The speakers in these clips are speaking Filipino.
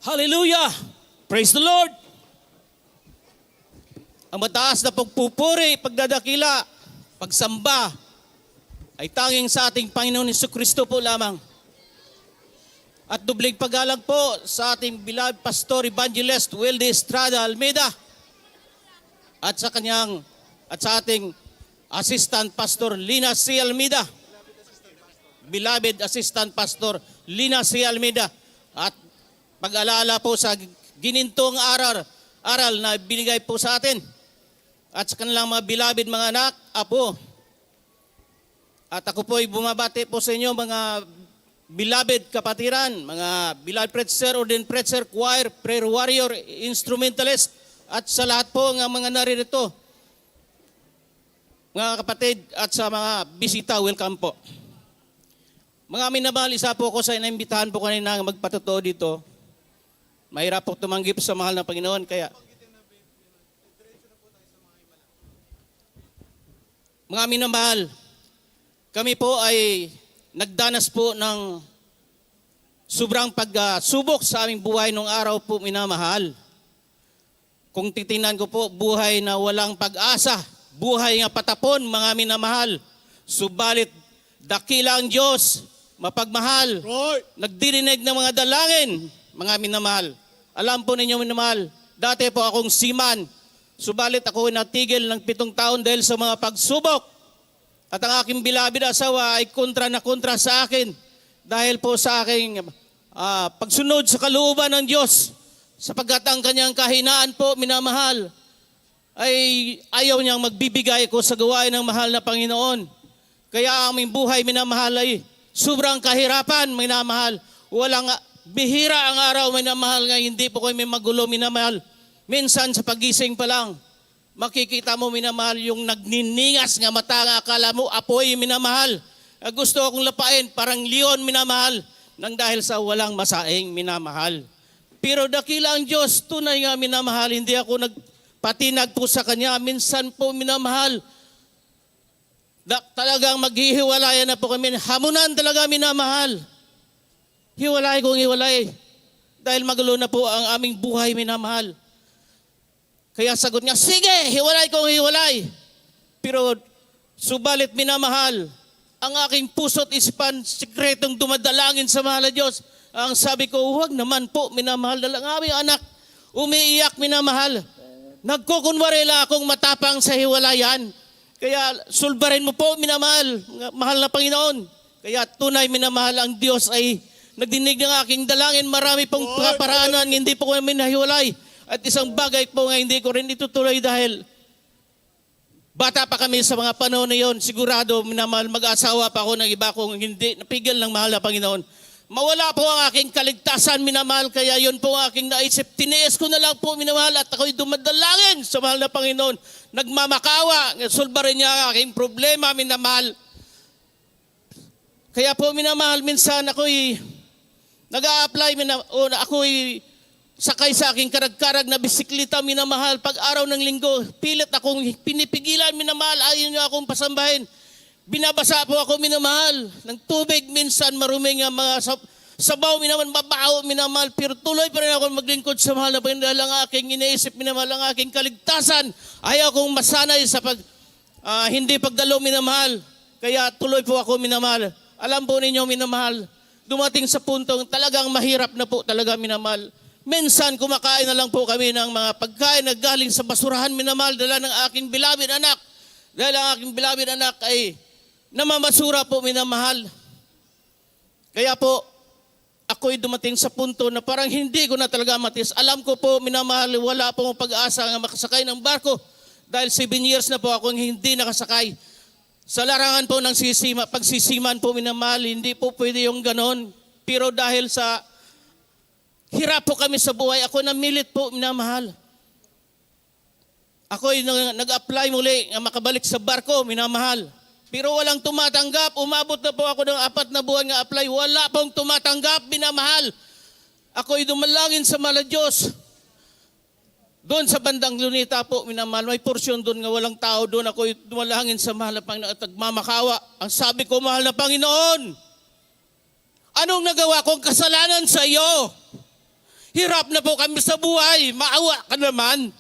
Hallelujah! Praise the Lord! Ang mataas na pagpupuri, pagdadakila, pagsamba ay tanging sa ating Panginoon Jesucristo po lamang. At dubling paggalang po sa ating beloved Pastor Evangelist Wildy Estrada Almeida at sa ating Assistant Pastor Lina C. Almeida. Beloved Assistant Pastor Lina C. Almeida. At pag-alaala po sa ginintong aral na binigay po sa atin. At sa kanilang mga beloved mga anak, apo. At ako po ay bumabati po sa inyo mga beloved kapatiran, mga beloved preacher, ordained preacher, choir, prayer warrior, instrumentalist, at sa lahat po ng mga naririto. Mga kapatid at sa mga bisita, welcome po. Mga minamahal, isa po ako sa inimbitahan po kanina magpatotoo dito. Mahirap po tumanggi sa mahal na Panginoon, kaya mga minamahal, kami po ay nagdanas po ng sobrang pagsubok sa aming buhay nung araw po minamahal. Kung titingnan ko po, buhay na walang pag-asa, buhay nga patapon, mga minamahal. Subalit, dakila ang Diyos, mapagmahal, nagdirinig ng mga dalangin, mga minamahal. Alam po ninyo minamahal, dati po akong seaman, subalit ako ay natigil ng 7 taon dahil sa mga pagsubok. At ang aking beloved asawa ay kontra sa akin dahil po sa aking pagsunod sa kalooban ng Diyos, sapagkat ang kanyang kahinaan po, minamahal, ay ayaw niyang magbibigay ko sa gawain ng mahal na Panginoon. Kaya ang aming buhay, minamahal, ay sobrang kahirapan, minamahal. Walang bihira ang araw, minamahal, nga hindi po kami magulo, minamahal. Minsan sa pagising pa lang, makikita mo, minamahal, yung nagniningas nga mata nga akala mo, apoy, minamahal. Gusto akong lapain, parang leon, minamahal, nang dahil sa walang masaing, minamahal. Pero dakila ang Diyos, tunay nga, minamahal, hindi ako nagpatinag po sa Kanya. Minsan po, minamahal, talagang maghihiwalayan na po kami. Hamunan talaga, minamahal. Hiwalay kong hiwalay. Dahil magulo na po ang aming buhay, minamahal. Kaya sagot niya, sige, hiwalay kong hiwalay. Pero subalit, minamahal, ang aking puso't isipan, sikretong dumadalangin sa mahal na Diyos. Ang sabi ko, huwag naman po, minamahal, ang aming anak, umiiyak, minamahal. Nagkukunwarela akong matapang sa hiwalayan. Kaya sulbarin mo po, minamahal, mahal na Panginoon. Kaya tunay, minamahal, ang Diyos ay nagdinig ng aking dalangin. Marami pong paraanan, hindi po kami nahiwalay. At isang bagay po nga hindi ko rin itutuloy dahil bata pa kami sa mga panahon na yon. Sigurado, minamahal, mag-asawa pa ako ng iba kung hindi napigil ng mahal na Panginoon. Mawala po ang aking kaligtasan, minamahal, kaya yun po ang aking naisip. Tiniis ko na lang po, minamahal, at ako'y dumadalangin sa mahal na Panginoon. Nagmamakawa, sulbarin niya ang aking problema, minamahal. Kaya po, minamahal, minsan ako'y nag-a-apply, ako'y sakay sa aking karag-karag na bisikleta, minamahal. Pag araw ng linggo, pilit akong pinipigilan, minamahal, ayaw niyo akong pasambahin. Binabasa po ako, minamahal, ng tubig, minsan maruming nga mga sabaw, minamahal, mabaho, minamahal, pero tuloy pa rin ako maglingkod sa mahal na Panginoon dahil ang aking iniisip, minamahal, ang aking kaligtasan. Ayaw kong masanay sa hindi pagdalo, minamahal. Kaya tuloy po ako, minamahal. Alam po ninyo, minamahal, dumating sa puntong talagang mahirap na po talaga, minamahal. Minsan, kumakain na lang po kami ng mga pagkain na galing sa basurahan, minamahal, dala ng aking beloved anak. Dahil ang aking beloved anak ay namamasura po, minamahal. Kaya po, ako'y dumating sa punto na parang hindi ko na talaga matis. Alam ko po, minamahal, wala po pag-asa nga makasakay ng barko. Dahil 7 years na po akong hindi nakasakay. Sa larangan po ng pagsisiman po, minamahal, hindi po pwede yung ganon. Pero dahil sa hirap po kami sa buhay, ako namilit po, minamahal. Ako'y nag-apply muli, makabalik sa barko, minamahal. Pero walang tumatanggap, umabot na po ako ng 4 na buwan nga apply, wala pong tumatanggap, minamahal. Ako'y dumalangin sa mahal na Diyos. Doon sa bandang Lunita po, minamahal, may porsyon doon nga walang tao doon. Ako'y dumalangin sa mahal na Panginoon at nagmamakawa. Ang sabi ko, mahal na Panginoon, anong nagawa kong kasalanan sa iyo? Hirap na po kami sa buhay. Maawa ka naman.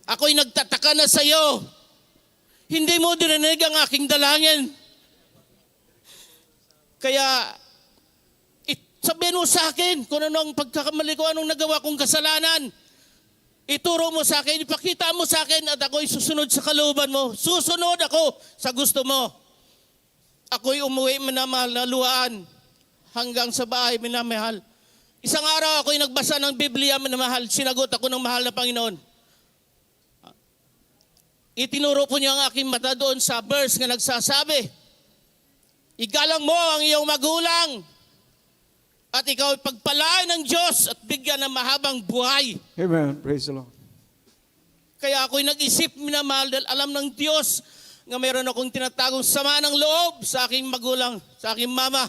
Ako'y nagtataka na sa iyo. Hindi mo dininig ang aking dalangin. Kaya, sabihin mo sa akin kung ano ang pagkakamali ko, anong nagawa kong kasalanan. Ituro mo sa akin, ipakita mo sa akin at ako'y susunod sa kalooban mo. Susunod ako sa gusto mo. Ako'y umuwi, minamahal na luhaan hanggang sa bahay, minamahal. Isang araw ako'y nagbasa ng Biblia, minamahal. Sinagot ako ng mahal na Panginoon. Itinuro po niya ang aking mata doon sa verse na nagsasabi, igalang mo ang iyong magulang at ikaw ay pagpalain ng Diyos at bigyan ng mahabang buhay. Amen. Praise the Lord. Kaya ako'y nag-isip, minamahal, dahil alam ng Diyos nga mayroon akong tinatagong sama ng loob sa aking magulang, sa aking mama.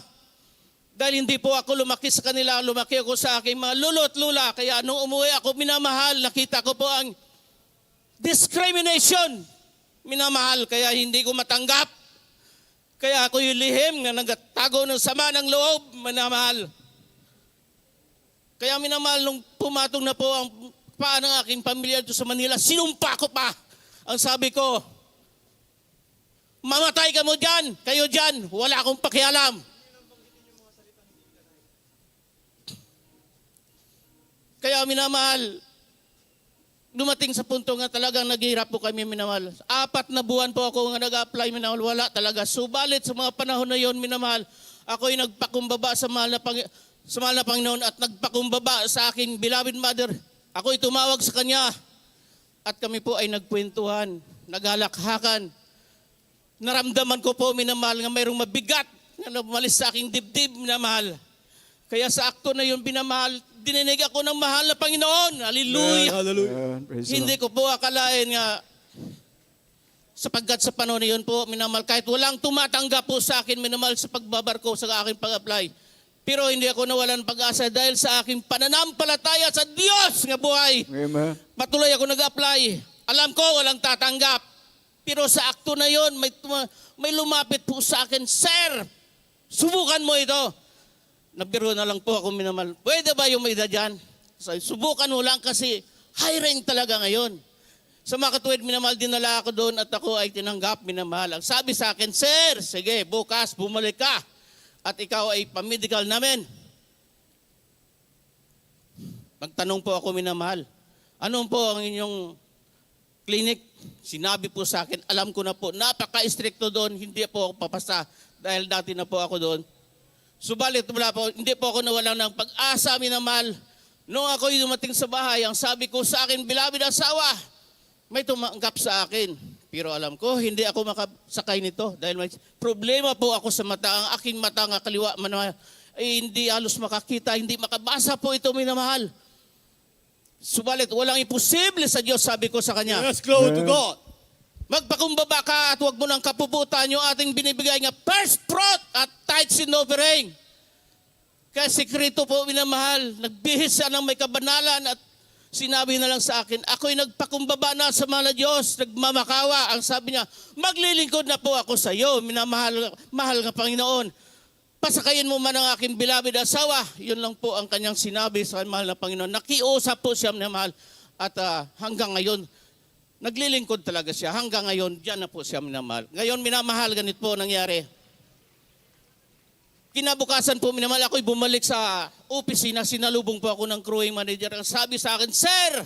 Dahil hindi po ako lumaki sa kanila, lumaki ako sa aking mga lolo at lula. Kaya nung umuwi ako, minamahal, nakita ko po ang discrimination. Minamahal, kaya hindi ko matanggap. Kaya ako'y lihim na nagtago ng sama ng loob, minamahal. Kaya minamahal, nung pumatong na po ang paa ng aking pamilya dito sa Manila, sinumpa ko pa. Ang sabi ko, mamatay ka mo dyan, kayo dyan, wala akong pakialam. Kaya minamahal, dumating sa punto nga talagang naghihirap po kami, minamahal. 4 na buwan po ako nga nag-apply, minamahal, wala talaga. Subalit sa mga panahon na yon, minamahal, ako'y nagpakumbaba sa mahal na Panginoon at nagpakumbaba sa aking beloved mother. Ako'y tumawag sa kanya at kami po ay nagkwentuhan, naghalakhakan. Naramdaman ko po, minamahal, nga mayroong mabigat na umalis sa aking dibdib, minamahal. Kaya sa akto na yun, binamahal, dininig ako ng mahal na Panginoon. Hallelujah. Amen. Praise the Hindi Lord. ko po akalain nga, sapagkat sa panahon na yun po, minamahal, kahit walang tumatanggap po sa akin, minamahal, sa pagbabarko sa aking pag-apply. Pero hindi ako nawalan pag-asa dahil sa aking pananampalataya sa Diyos nga buhay. Amen. Patuloy ako nag-apply. Alam ko, walang tatanggap. Pero sa akto na yon, may lumapit po sa akin, Sir, subukan mo ito. Nabiro na lang po ako, minamahal. Pwede ba yung may edad dyan? Subukan mo lang kasi high rank talaga ngayon. Sa mga katuwid, minamahal, dinala ako doon at ako ay tinanggap, minamahal. Ang sabi sa akin, Sir, sige, bukas bumalik ka at ikaw ay pamedical namin. Magtanong po ako, minamahal, ano po ang inyong clinic? Sinabi po sa akin, alam ko na po, napaka-stricto doon, hindi po ako papasa dahil dati na po ako doon. Subalit, hindi po ako nawalan ng pag-asa, minamahal. Noong ako'y dumating sa bahay, ang sabi ko sa akin, beloved asawa, may tumanggap sa akin. Pero alam ko, hindi ako makasakay nito dahil may problema po ako sa mata. Ang aking mata nga kaliwa, hindi halos makakita, hindi makabasa po ito, minamahal. Subalit, walang imposible sa Diyos, sabi ko sa kanya. Yes, glory to God. Magpakumbaba ka at huwag mo nang kapuputan yung ating binibigay nga first fruit at tithes and offering. Kaya sekreto po, minamahal, nagbihis siya ng may kabanalan at sinabi na lang sa akin, ako'y nagpakumbaba na sa mga Diyos, nagmamakawa. Ang sabi niya, maglilingkod na po ako sa iyo, minamahal, mahal nga Panginoon. Pasakayin mo man ang aking beloved asawa. Yun lang po ang kanyang sinabi sa mahal na Panginoon. Nakiusap po siya, minamahal. At hanggang ngayon, naglilingkod talaga siya. Hanggang ngayon, diyan na po siya minamahal. Ngayon, minamahal, ganito po nangyari. Kinabukasan po, minamahal, ako'y bumalik sa opisina. Sinalubong po ako ng crewing manager. Ang sabi sa akin, Sir,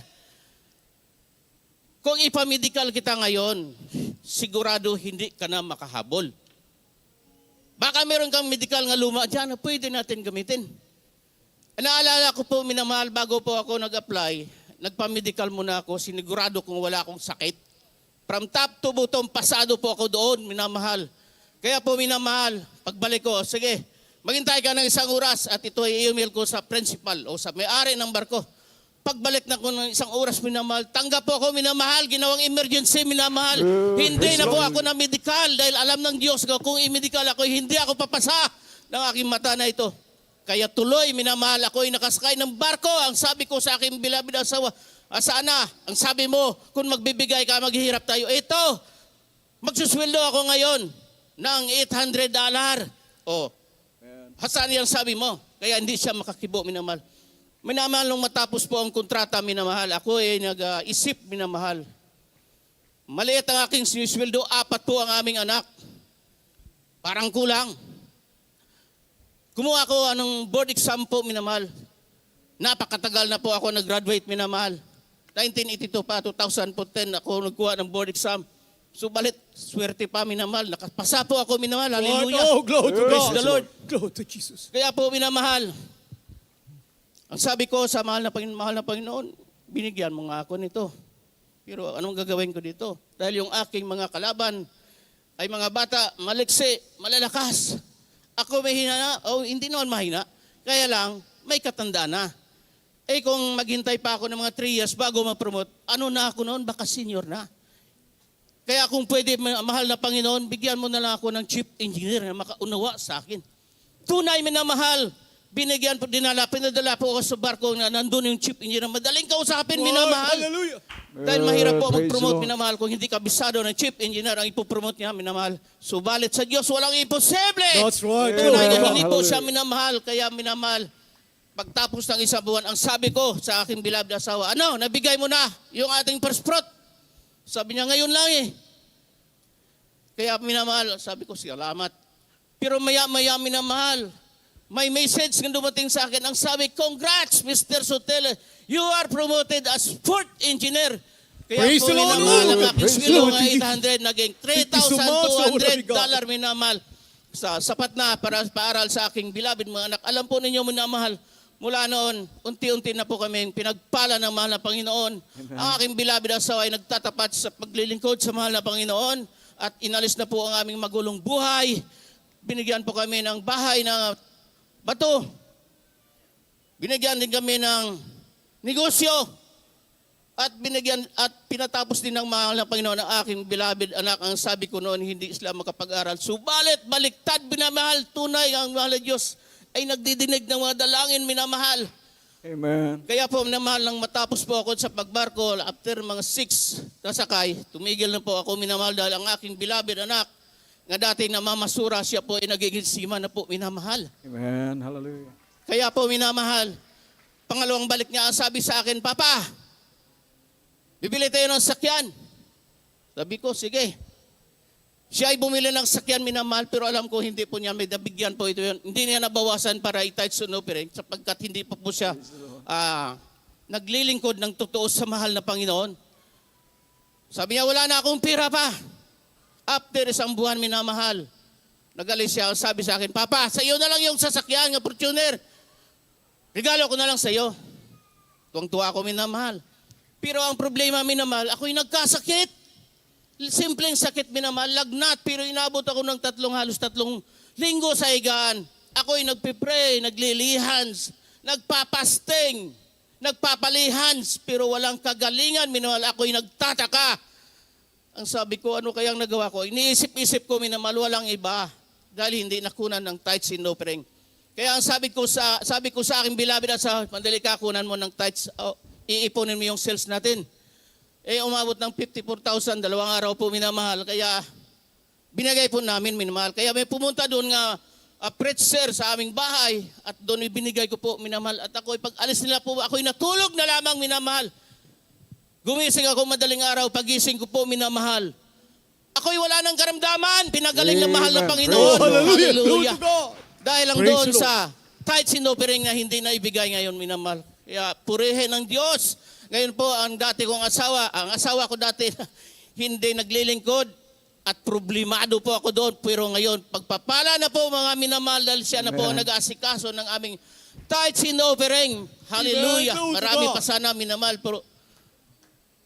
kung ipamedical kita ngayon, sigurado hindi ka na makahabol. Baka meron kang medical nga luma dyan na pwede natin gamitin. Naalala ko po, minamahal, bago po ako nag-apply, nagpa-medical muna ako, sinigurado kung wala akong sakit. From top to bottom, pasado po ako doon, minamahal. Kaya po, minamahal, pagbalik ko, sige, maghintay ka ng 1 oras at ito ay i-email ko sa principal o sa may-ari ng barko. Pagbalik na ko ng 1 oras, minamahal, tanggap po ako, minamahal, ginawang emergency, minamahal. Hindi na po ako na medical dahil alam ng Diyos ko, kung i-medical ako, hindi ako papasa ng aking mata na ito. Kaya tuloy, minamahal, ako ay nakasakay ng barko. Ang sabi ko sa aking beloved asawa, sana, ang sabi mo, kung magbibigay ka, maghihirap tayo. Ito, magsusweldo ako ngayon ng $800. O, hasan yung sabi mo. Kaya hindi siya makakibo, minamahal. Minamahal nung matapos po ang kontrata, minamahal. Ako ay nag-isip, minamahal. Maliit ang aking sinisweldo, 4 po ang aming anak. Parang kulang. Kumuha ko anong board exam po, minamahal. Napakatagal na po ako nag-graduate, minamahal. 1982 pa, 2010 ako nagkuha ng board exam. Subalit, swerte pa, minamahal. Nakapasa po ako, minamahal. Hallelujah. Oh, glory to Praise God. the Lord. Glory to Jesus. Kaya po, minamahal. Ang sabi ko sa mahal na Panginoon, binigyan mo nga ako nito. Pero anong gagawin ko dito? Dahil yung aking mga kalaban ay mga bata, maliksi, malalakas. Ako may hina na, hindi naman mahina. Kaya lang, may katanda na. Eh kung maghintay pa ako ng mga 3 years bago ma-promote, ano na ako noon? Baka senior na. Kaya kung pwede, mahal na Panginoon, bigyan mo na lang ako ng chief engineer na makaunawa sa akin. Tunay minamahal. Binigyan po, pinadala po ako sa barko na nandun yung chief engineer. Madaling kausapin, minamahal. Hallelujah. Dahil mahirap po Praise mag-promote, the Lord. minamahal. Kung hindi kabisado ng chief engineer ang ipopromote niya, minamahal. Subalit sa Diyos, walang imposible. That's right. Tunay na Amen. hindi po siya Hallelujah. minamahal. Kaya minamahal. Pagtapos ng 1 buwan, ang sabi ko sa aking beloved asawa, nabigay mo na yung ating first fruit. Sabi niya, ngayon lang eh. Kaya minamahal, sabi ko, salamat. Pero maya-maya minamahal. May message na dumating sa akin. Ang sabi, congrats, Mr. Sotelo. You are promoted as 4th engineer. Kaya Praise po the Lord. minamahal ang aking Praise the sweldo Lord. nga 800, naging Thank you so much, $3,200 minamahal. Sapat na para paaral sa aking beloved mga anak. Alam po ninyo minamahal, mula noon, unti-unti na po kami pinagpala ng mahal na Panginoon. Ang aking beloved asawa ay nagtatapat sa paglilingkod sa mahal na Panginoon at inalis na po ang aming magulong buhay. Binigyan po kami ng bahay na bato. Binigyan din kami ng negosyo. At binigyan at pinatapos din ng mahal na Panginoon ang aking beloved anak. Ang sabi ko noon, hindi sila makapag-aral. Subalit, baliktad, binamahal, tunay ang mahal na Diyos ay nagdidinig ng mga dalangin, minamahal. Amen. Kaya po, minamahal nang matapos po ako sa pagbarko, after mga 6 na sakay, tumigil na po ako, minamahal, dahil ang aking beloved anak, nga dati namamasura, siya po ay nagiging sima na po, minamahal. Amen. Hallelujah. Kaya po, minamahal, pangalawang balik niya, ang sabi sa akin, Papa, bibili tayo ng sakyan. Sabi ko, sige. Siya ay bumili ng sakyan, minamahal, pero alam ko hindi po niya may nabigyan po ito yun. Hindi niya nabawasan para i-tithes on offering sapagkat hindi pa po siya naglilingkod ng totoo sa mahal na Panginoon. Sabi niya, wala na akong pera pa. After 1 buwan, minamahal, nagalis siya, sabi sa akin, Papa, sa iyo na lang yung sasakyan, ng Fortuner. Regalo ko na lang sa iyo. Tuwang-tuwa ako, minamahal. Pero ang problema, minamahal, ako'y nagkasakit. Simpleng sakit, minamahal, lagnat, pero inabot ako ng halos 3 linggo sa higaan. Ako'y nagpipray, naglilihans, nagpapasting, nagpapalihans, pero walang kagalingan, minamahal, ako'y nagtataka. Ang sabi ko, ano kayang nagawa ko? Iniisip-isip ko, minamahal, walang iba, dahil hindi nakunan ng tithes in offering. Kaya ang sabi ko sa aking beloved at sa mandali ka, kunan mo ng tithes, iipunin mo yung sales natin. Umabot ng 54,000, 2 araw po, minamahal. Kaya binigay po namin, minamahal. Kaya may pumunta doon nga preacher sa aming bahay at doon ibinigay ko po, minamahal. At ako, pag alis nila po, ako'y natulog na lamang, minamahal. Gumising ako madaling araw, pagising ko po, minamahal. Ako'y wala ng karamdaman, pinagaling ng mahal na Amen. Panginoon. Hallelujah. Glory Hallelujah. to God. Dahil lang Praise doon the Lord. sa tithes in offering na hindi na ibigay ngayon, minamahal. Kaya purihin ng Diyos. Ngayon po, ang asawa ko dati, hindi naglilingkod at problemado po ako doon. Pero ngayon, pagpapala na po mga minamahal dahil siya na po ang nag-aasikaso ng aming tithes in offering. Hallelujah. Amen. Marami pa sana minamahal, pero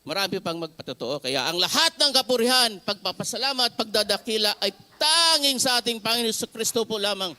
marami pang magpatotoo. Kaya ang lahat ng kapurihan, pagpapasalamat, pagdadakila ay tanging sa ating Panginoon Kristo po lamang.